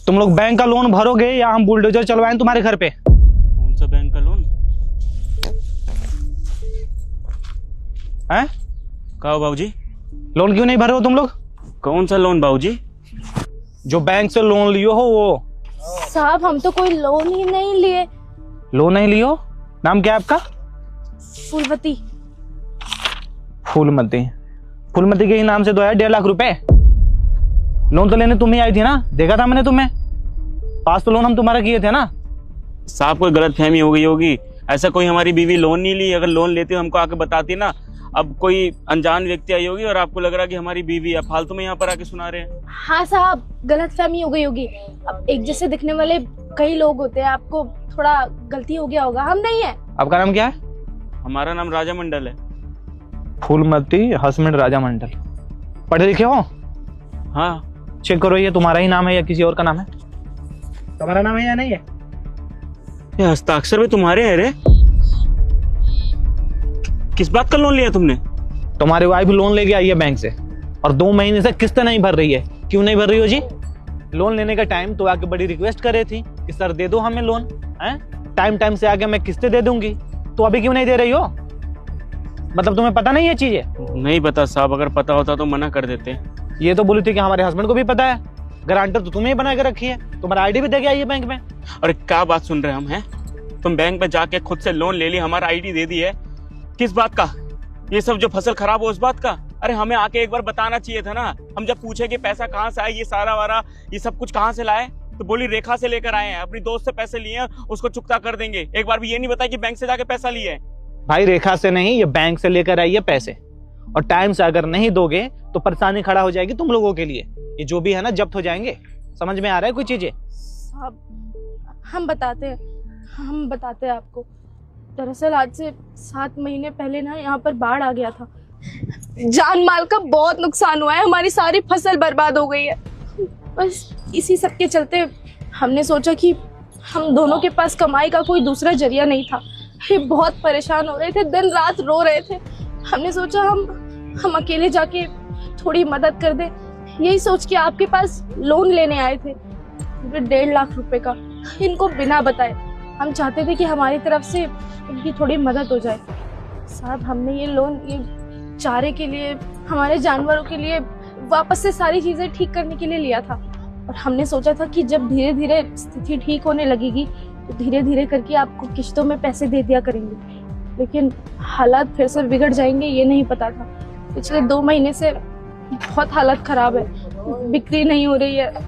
तुम लोग बैंक का लोन भरोगे या हम बुलडोजर चलवाएं तुम्हारे घर पे? कौन सा बैंक का लोन हैं? कहो बाबूजी? लोन क्यों नहीं भर रहे हो तुम लोग? कौन सा लोन बाबूजी? जो बैंक से लोन लियो हो वो। साहब हम तो कोई लोन ही नहीं लिए। लोन नहीं लियो? नाम क्या है आपका? फूलवती। फूलमती। फूलमती के ही नाम से तो है 1.5 लाख रुपए। लोन तो लेने तुम ही आई थी ना, देखा था मैंने तुम्हें। पास तो लोन हम तुम्हारा किए थे ना। साहब कोई गलत फहमी हो गई होगी। ऐसा कोई हमारी बीवी लोन नहीं ली। अगर लोन लेती हो हमको आके बताती ना। अब कोई अनजान व्यक्ति आई होगी और आपको लग रहा है कि हमारी बीवी है, फालतू में यहाँ पर आके सुना रहे हैं। हाँ साहब, गलत फहमी हो गई होगी। अब एक जैसे दिखने वाले कई लोग होते हैं, आपको थोड़ा गलती हो गया होगा। हम नहीं है। आपका नाम क्या है? हमारा नाम राजा मंडल है। फूलमती हसबैंड राजा मंडल। पढ़े लिखे हो? हाँ। चेक करो ये तुम्हारा ही नाम है या किसी और का नाम है? तुम्हारा नाम है या नहीं है? ये हस्ताक्षर भी तुम्हारे हैं रे? किस बात का लोन लिया तुमने? तुम्हारी वाइफ लोन लेके आई है बैंक से और 2 महीने से किस्त नहीं भर रही है। क्यों नहीं भर रही हो जी? लोन लेने का टाइम तो आके बड़ी रिक्वेस्ट कर रही थी कि सर दे दो हमें लोन, हैं? टाइम से आके मैं किस्तें दे दूंगी, तो अभी क्यों नहीं दे रही हो? मतलब तुम्हें पता नहीं है चीजें? नहीं पता साहब, अगर पता होता तो मना कर देते। ये तो बोली थी कि हमारे हस्बैंड को भी पता है। गारंटर तो तुम्हें ही बना के रखी है, तुम्हारा आईडी भी दे के आई है बैंक में। और क्या बात सुन रहे हम हैं? तुम बैंक में जाके खुद से लोन ले ली, हमारा आईडी दे दी है। किस बात का? ये सब जो फसल खराब हो उस बात का? अरे हमें आके एक बार बताना चाहिए था ना। हम जब पूछे कि पैसा कहाँ से आया, ये सारा वारा ये सब कुछ कहाँ से लाए, तो बोली रेखा से लेकर आए हैं, अपनी दोस्त से पैसे लिए हैं, उसको चुकता कर देंगे। एक बार भी ये नहीं बताया कि बैंक से जाके पैसा लिए है। भाई रेखा से नहीं, ये बैंक से लेकर आई है पैसे, और टाइम से अगर नहीं दोगे तो परेशानी खड़ा हो जाएगी तुम लोगों के लिए। ये जो भी है ना जब्त हो जाएंगे। समझ में आ रहा है कोई चीजें? साहब हम बताते हैं आपको। दरअसल आज से 7 महीने पहले ना यहाँ पर बाढ़ आ गया था। जान माल का बहुत नुकसान हुआ है, हमारी सारी फसल बर्बाद हो गई है। बस इसी सब के चलते हमने सोचा कि हम दोनों के पास कमाई का कोई दूसरा जरिया नहीं था। ये बहुत परेशान हो रहे थे, दिन रात रो रहे थे। हमने सोचा हम अकेले जाके थोड़ी मदद कर दे। यही सोच के आपके पास लोन लेने आए थे, 1.5 लाख रुपए का, इनको बिना बताए। हम चाहते थे कि हमारी तरफ से इनकी थोड़ी मदद हो जाए। साहब हमने ये लोन ये चारे के लिए, हमारे जानवरों के लिए, वापस से सारी चीजें ठीक करने के लिए लिया था। और हमने सोचा था कि जब धीरे धीरे स्थिति ठीक होने लगेगी तो धीरे धीरे करके आपको किश्तों में पैसे दे दिया करेंगे। लेकिन हालात फिर से बिगड़ जाएंगे ये नहीं पता था। पिछले 2 महीने से बहुत हालत खराब है, बिक्री नहीं हो रही है।